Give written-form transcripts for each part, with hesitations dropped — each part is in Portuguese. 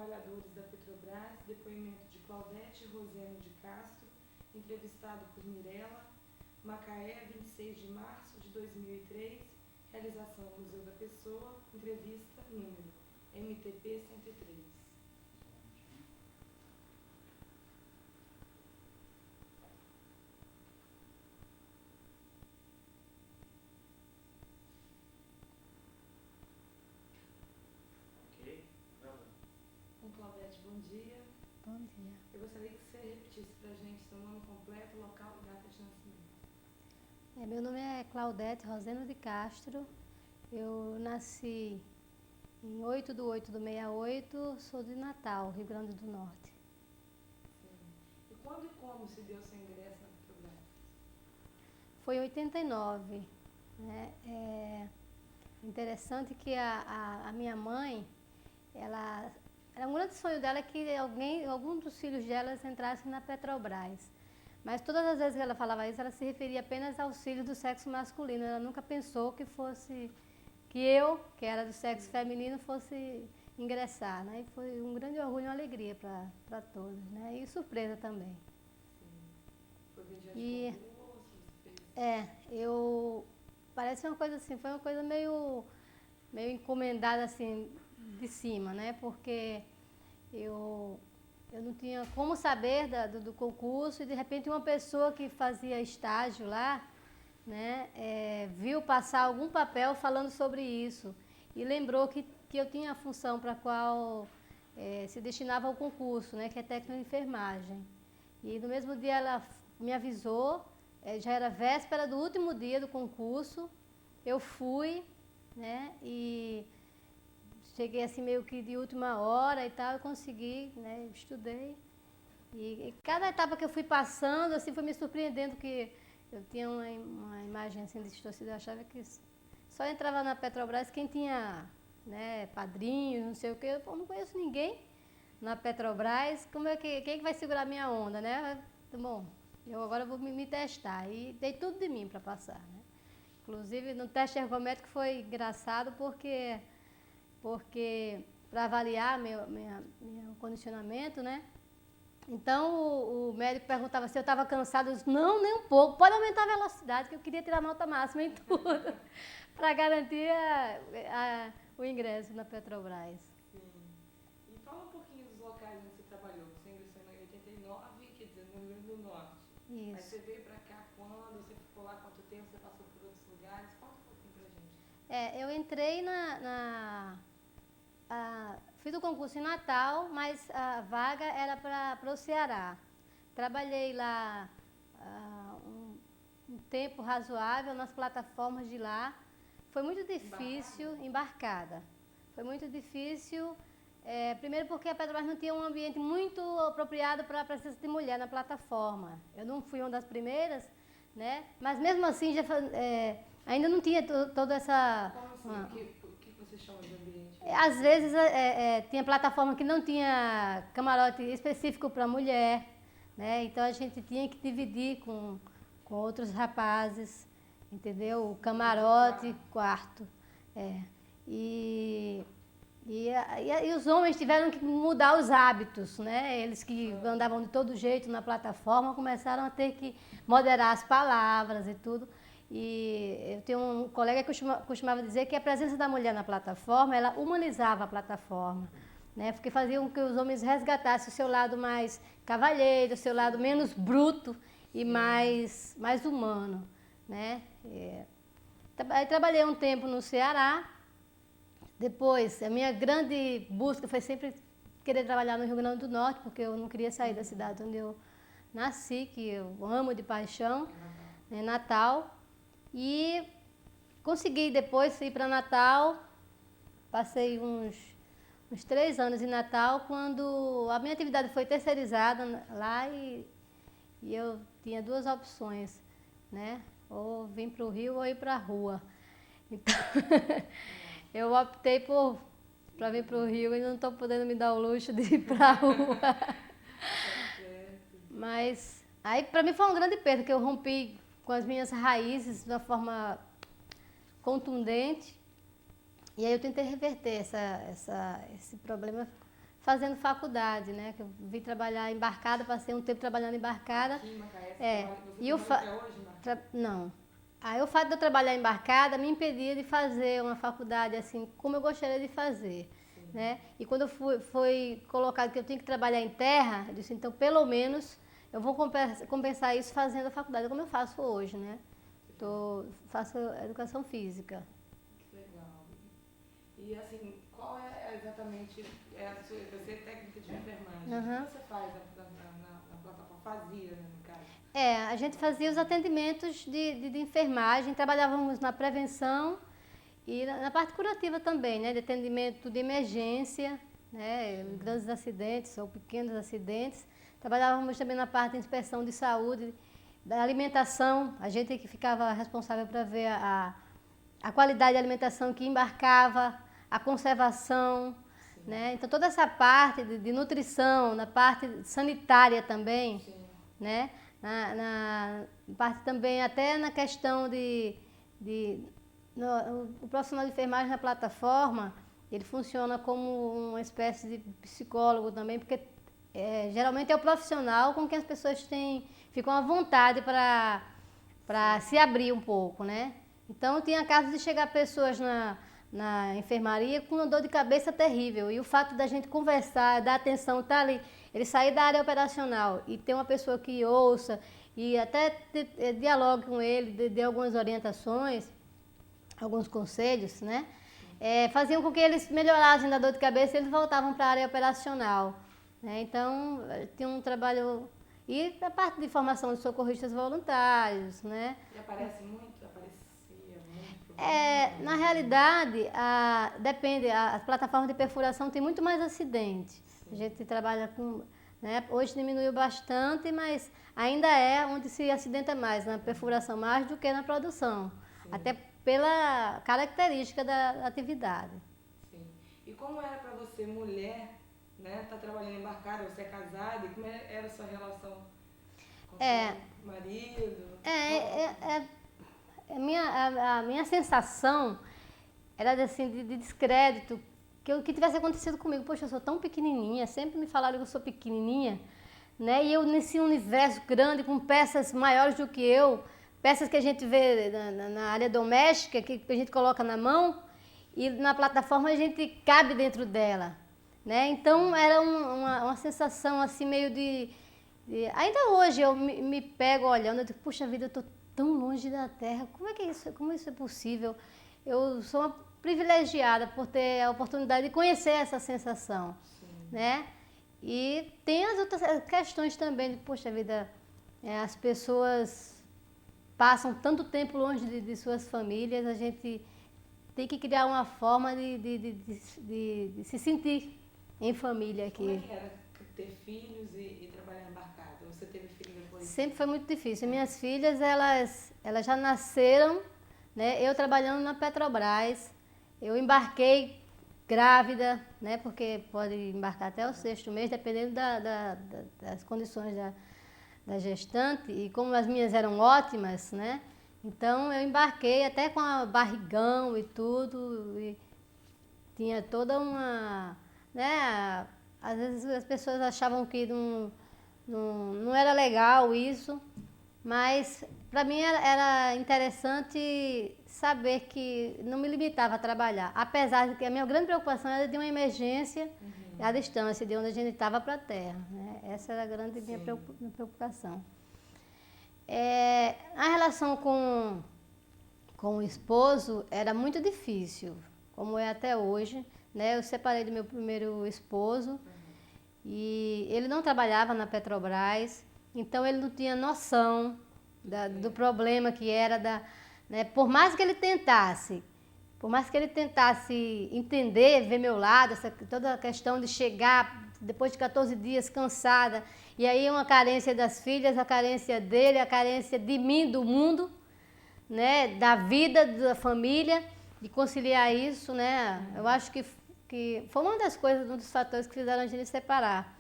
trabalhadores da Petrobras, depoimento de Claudete Roseno de Castro, entrevistado por Mirella, Macaé, 26 de março de 2003, realização Museu da Pessoa, entrevista número MTP 103. Claudete, bom dia. Bom dia. Eu gostaria que você repetisse para a gente seu nome completo, local e data de nascimento. Meu nome é Claudete Roseno de Castro. Eu nasci em 8/8/68, sou de Natal, Rio Grande do Norte. Sim. E quando e como se deu seu ingresso na Petrobras? Foi em 89. Né? É interessante que a minha mãe, ela... Era um grande sonho dela que algum dos filhos delas entrasse na Petrobras. Mas todas as vezes que ela falava isso, ela se referia apenas aos filhos do sexo masculino. Ela nunca pensou que eu, que era do sexo feminino, fosse ingressar. Né? E foi um grande orgulho e uma alegria para todos. Né? E surpresa também. Sim. Foi mediante Parece uma coisa assim, foi uma coisa meio encomendada assim de cima, né? Porque eu não tinha como saber do concurso e de repente uma pessoa que fazia estágio lá, né, viu passar algum papel falando sobre isso e lembrou que eu tinha a função para a qual se destinava ao concurso, né, que é técnico de enfermagem. E no mesmo dia ela me avisou, já era véspera do último dia do concurso, eu fui, né, e cheguei assim meio que de última hora e tal, eu consegui, né, estudei. E cada etapa que eu fui passando, assim, foi me surpreendendo que eu tinha uma imagem assim distorcida, eu achava que só entrava na Petrobras quem tinha, né, padrinhos, não sei o quê. Eu não conheço ninguém na Petrobras, quem é que vai segurar minha onda, né? Bom, eu agora vou me testar. E dei tudo de mim para passar, né? Inclusive, no teste ergométrico foi engraçado porque para avaliar meu condicionamento, né? Então o médico perguntava se eu estava cansada. Eu disse, não, nem um pouco, pode aumentar a velocidade, que eu queria tirar nota máxima em tudo, para garantir o ingresso na Petrobras. Sim. E fala um pouquinho dos locais onde você trabalhou. Você ingressou em 89, quer dizer, no Rio Grande do Norte. Isso. Aí você veio para cá quando? Você ficou lá quanto tempo? Você passou por outros lugares? Conta um pouquinho pra gente. Eu entrei fiz o concurso em Natal, mas a vaga era para o Ceará. Trabalhei lá um tempo razoável nas plataformas de lá. Foi muito difícil, embarcada. Foi muito difícil, primeiro porque a Petrobras não tinha um ambiente muito apropriado para a presença de mulher na plataforma. Eu não fui uma das primeiras, né? Mas mesmo assim ainda não tinha toda essa... Como assim? O que você chama de ambiente? Às vezes tinha plataforma que não tinha camarote específico para mulher, né? Então a gente tinha que dividir com outros rapazes, entendeu? O camarote, quarto. E os homens tiveram que mudar os hábitos, né? Eles que andavam de todo jeito na plataforma começaram a ter que moderar as palavras e tudo. E eu tenho um colega que costumava dizer que a presença da mulher na plataforma, ela humanizava a plataforma, né? Porque fazia com que os homens resgatassem o seu lado mais cavalheiro, o seu lado menos bruto e mais humano, né? Aí trabalhei um tempo no Ceará. Depois, a minha grande busca foi sempre querer trabalhar no Rio Grande do Norte, porque eu não queria sair da cidade onde eu nasci, que eu amo de paixão, né, Natal. E consegui depois ir para Natal, passei uns 3 anos em Natal, quando a minha atividade foi terceirizada lá e eu tinha 2 opções, né? Ou vir para o Rio ou ir para a rua. Então, eu optei para vir para o Rio e não estou podendo me dar o luxo de ir para a rua. Mas aí para mim foi uma grande perda, que eu rompi com as minhas raízes de uma forma contundente. E aí eu tentei reverter esse problema fazendo faculdade, né? Que eu vim trabalhar embarcada, passei um tempo trabalhando embarcada. Aqui em Macaé, É, você e o trabalha até hoje, Marta? não. Aí o fato de eu trabalhar embarcada me impedia de fazer uma faculdade assim como eu gostaria de fazer, né? E quando foi colocado que eu tinha que trabalhar em terra, eu disse, então pelo menos eu vou compensar isso fazendo a faculdade, como eu faço hoje, né? Faço educação física. Que legal. E assim, qual é exatamente você é técnica de enfermagem? Uhum. O que você faz na plataforma? Fazia, né, no caso? A gente fazia os atendimentos de enfermagem, trabalhávamos na prevenção e na parte curativa também, né? De atendimento de emergência, né? Grandes acidentes ou pequenos acidentes. Trabalhávamos também na parte de inspeção de saúde, da alimentação, a gente que ficava responsável para ver a qualidade da alimentação que embarcava, a conservação, né? Então toda essa parte de nutrição, na parte sanitária também, né? Na parte também até na questão o profissional de enfermagem na plataforma, ele funciona como uma espécie de psicólogo também, porque geralmente é o profissional com quem as pessoas ficam à vontade para se abrir um pouco, né? Então tinha casos de chegar pessoas na enfermaria com uma dor de cabeça terrível, e o fato da gente conversar, dar atenção, estar ali, ele sair da área operacional e ter uma pessoa que ouça e até dialogue com ele, dê algumas orientações, alguns conselhos, né? Faziam com que eles melhorassem da dor de cabeça e eles voltavam para a área operacional, né? Então, tinha um trabalho... E a parte de formação de socorristas voluntários, né? E aparecia muito Na realidade, depende, as plataformas de perfuração tem muito mais acidente. Sim. A gente trabalha com... Né, hoje diminuiu bastante, mas ainda é onde se acidenta mais, na perfuração mais do que na produção. Sim. Até pela característica da atividade. Sim. E como era para você, mulher, né, tá trabalhando embarcada, você é casada, e como era a sua relação com seu marido? A minha sensação era assim, de descrédito, que o que tivesse acontecido comigo. Poxa, eu sou tão pequenininha, sempre me falaram que eu sou pequenininha, né? E eu nesse universo grande, com peças maiores do que eu, peças que a gente vê na área doméstica, que a gente coloca na mão, e na plataforma a gente cabe dentro dela, né? Então era uma sensação assim meio ainda hoje eu me pego olhando, eu digo, puxa vida, eu estou tão longe da Terra, como isso é possível? Eu sou uma privilegiada por ter a oportunidade de conhecer essa sensação, né? E tem as outras questões também de, poxa vida, as pessoas passam tanto tempo longe de suas famílias, a gente tem que criar uma forma de se sentir em família aqui. Como é que era ter filhos e trabalhar embarcado? Você teve filho depois? Sempre foi muito difícil. Minhas filhas, elas já nasceram, né? Eu trabalhando na Petrobras, eu embarquei grávida, né? Porque pode embarcar até o 6º mês, dependendo das condições da gestante. E como as minhas eram ótimas, né? Então eu embarquei até com a barrigão e tudo, e tinha toda uma, né? Às vezes as pessoas achavam que não era legal isso, mas para mim era interessante saber que não me limitava a trabalhar, apesar de que a minha grande preocupação era de uma emergência à distância, de onde a gente estava para a terra, né? Essa era a grande minha preocupação. A relação com o esposo era muito difícil, como é até hoje, né? Eu separei do meu primeiro esposo e ele não trabalhava na Petrobras, então ele não tinha noção do problema que era, né? Por mais que ele tentasse entender, ver meu lado, toda a questão de chegar depois de 14 dias cansada, e aí uma carência das filhas, a carência dele, a carência de mim, do mundo, né? Da vida, da família, de conciliar isso, né? Eu acho que foi uma das coisas, um dos fatores que fizeram a gente separar.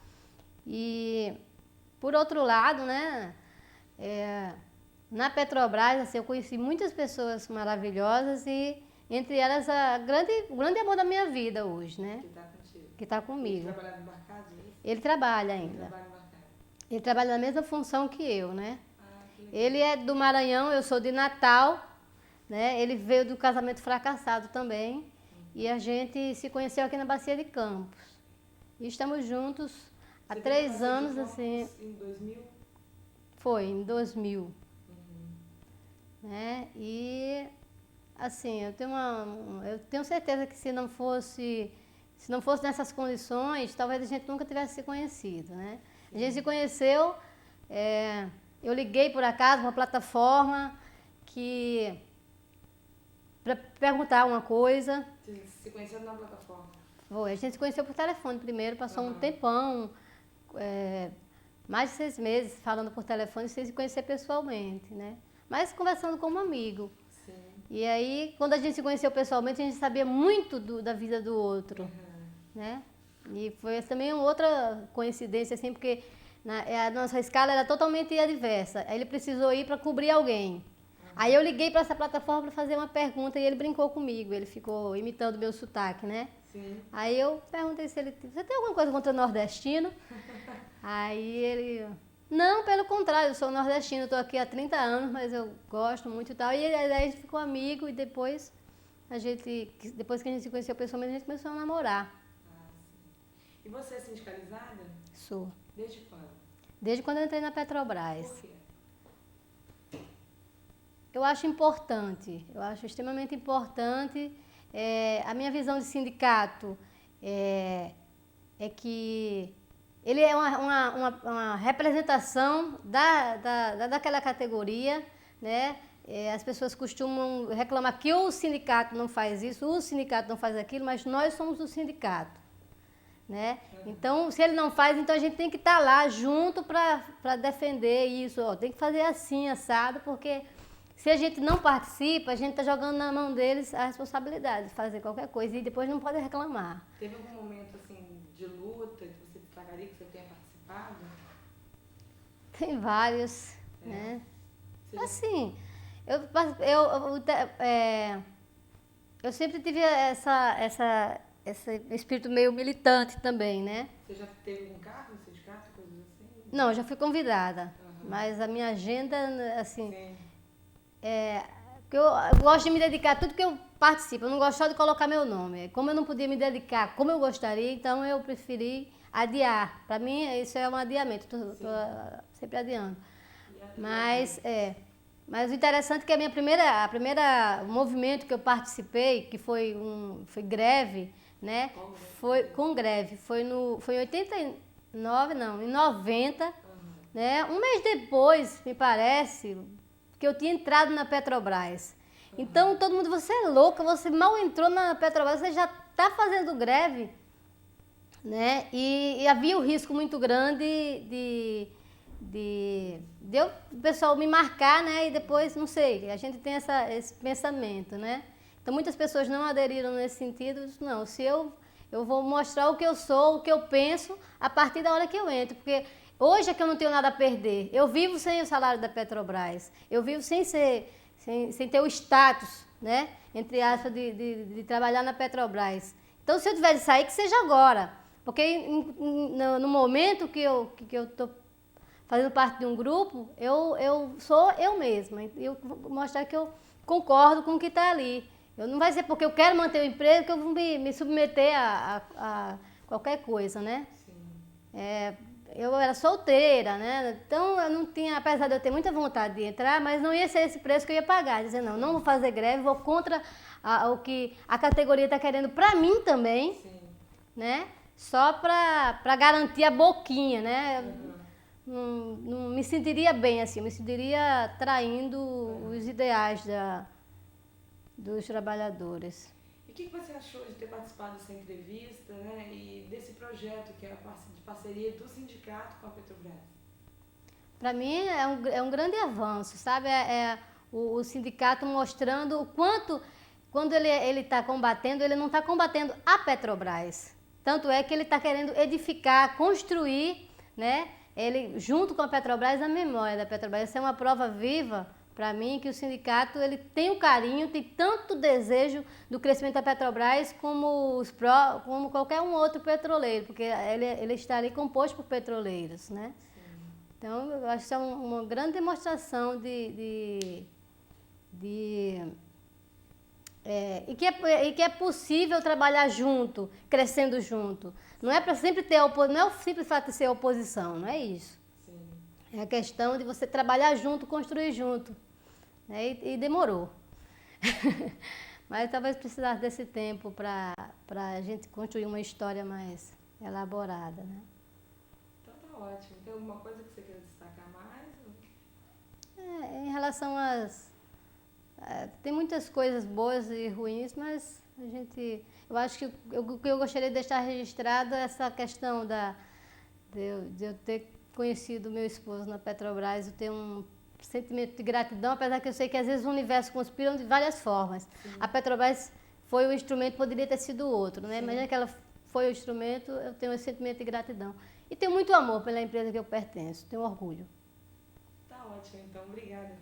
E, por outro lado, né? Na Petrobras, assim, eu conheci muitas pessoas maravilhosas e, entre elas, o grande amor da minha vida hoje, né? Que tá contigo. que está Ele comigo. trabalhava embarcado, é isso? Ele trabalha Ele ainda. trabalha embarcado. Ele trabalha na mesma função que eu, né? Ah, que legal. Ele é do Maranhão, eu sou de Natal, né? Ele veio do casamento fracassado também. E a gente se conheceu aqui na Bacia de Campos. E estamos juntos há Você 3 veio pra anos, Bacia de assim, Campos em 2000? foi em 2000, Uhum. né? E assim, eu tenho certeza que se não fosse nessas condições, talvez a gente nunca tivesse se conhecido, né? A gente se conheceu, eu liguei por acaso uma plataforma que para perguntar uma coisa. Vocês se conheceram na plataforma? A gente se conheceu por telefone primeiro, passou um Aham. tempão, mais de 6 meses falando por telefone sem se conhecer pessoalmente, né? Mas conversando como amigo. Sim. E aí, quando a gente se conheceu pessoalmente, a gente sabia muito da vida do outro, Uhum. né? E foi também outra coincidência, assim, porque a nossa escala era totalmente adversa. Aí ele precisou ir para cobrir alguém. Aí eu liguei para essa plataforma para fazer uma pergunta e ele brincou comigo, ele ficou imitando o meu sotaque, né? Sim. Aí eu perguntei se ele... Você tem alguma coisa contra nordestino? Aí ele... Não, pelo contrário, eu sou nordestino, estou aqui há 30 anos, mas eu gosto muito e tal. E aí a gente ficou amigo e depois que a gente se conheceu pessoalmente, a gente começou a namorar. Ah, sim. E você é sindicalizada? Sou. Desde quando? Desde quando eu entrei na Petrobras. Por quê? Eu acho importante, eu acho extremamente importante. A minha visão de sindicato é que ele é uma representação daquela categoria, né? As pessoas costumam reclamar que o sindicato não faz isso, o sindicato não faz aquilo, mas nós somos o sindicato, né? Então, se ele não faz, então a gente tem que estar lá junto para defender isso. Ó, tem que fazer assim, assado, porque se a gente não participa, a gente está jogando na mão deles a responsabilidade de fazer qualquer coisa e depois não pode reclamar. Teve algum momento assim de luta que você destacaria que você tenha participado? Tem vários, né? Você já- Assim, eu sempre tive esse espírito meio militante também, né? Você já teve algum cargo no sindicato, coisas assim? Não, eu já fui convidada, Aham. mas a minha agenda, assim, Sim. porque eu gosto de me dedicar a tudo que eu participo, eu não gosto só de colocar meu nome. Como eu não podia me dedicar como eu gostaria, então eu preferi adiar. Para mim, isso é um adiamento, tô sempre adiando. Mas o interessante é que a primeira movimento que eu participei, que foi greve, né? Qual greve? Foi com greve, foi em 89, não, em 90, Aham. né? Um mês depois, me parece, que eu tinha entrado na Petrobras. Então todo mundo, você é louca, você mal entrou na Petrobras, você já está fazendo greve, né? E havia o risco muito grande o pessoal me marcar, né? E depois, não sei, a gente tem esse pensamento, né? Então muitas pessoas não aderiram nesse sentido. Eu disse, não, se eu vou mostrar o que eu sou, o que eu penso, a partir da hora que eu entro. Porque hoje é que eu não tenho nada a perder. Eu vivo sem o salário da Petrobras. Eu vivo sem ter o status, né? Entre aspas, de trabalhar na Petrobras. Então, se eu tiver de sair, que seja agora. Porque no momento que eu estou fazendo parte de um grupo, eu sou eu mesma. Eu vou mostrar que eu concordo com o que está ali. Não vai ser porque eu quero manter o emprego que eu vou me submeter a qualquer coisa, né? Sim. Eu era solteira, né? Então eu não tinha, apesar de eu ter muita vontade de entrar, mas não ia ser esse preço que eu ia pagar. Dizer, não vou fazer greve, vou contra o que a categoria está querendo para mim também, Sim. né? Só para garantir a boquinha, né? Uhum. Não me sentiria bem assim, eu me sentiria traindo os ideais dos trabalhadores. E o que você achou de ter participado dessa entrevista, né? E desse projeto que é de parceria do sindicato com a Petrobras? Para mim é um grande avanço, sabe? O sindicato mostrando o quanto, quando ele está combatendo, ele não está combatendo a Petrobras. Tanto é que ele está querendo edificar, construir, né? Ele junto com a Petrobras, a memória da Petrobras. Essa é uma prova viva para mim que o sindicato ele tem o carinho, tem tanto desejo do crescimento da Petrobras como qualquer um outro petroleiro, porque ele está ali composto por petroleiros, né? Sim. Então, eu acho que é uma grande demonstração e que é possível trabalhar junto, crescendo junto. Não é para sempre ter não é o simples fato de ser oposição, não é isso. Sim. É a questão de você trabalhar junto, construir junto. Né? E demorou. Mas talvez precisasse desse tempo para a gente construir uma história mais elaborada. Né? Então tá ótimo. Tem alguma coisa que você queira destacar mais? Em relação tem muitas coisas boas e ruins, mas eu acho que o que eu gostaria de deixar registrado é essa questão de eu ter conhecido meu esposo na Petrobras, eu ter um sentimento de gratidão, apesar que eu sei que às vezes o universo conspira de várias formas. Sim. A Petrobras foi o instrumento, poderia ter sido outro, né? Mas já que ela foi o instrumento, eu tenho esse sentimento de gratidão. E tenho muito amor pela empresa que eu pertenço, tenho orgulho. Tá ótimo, então. Obrigada.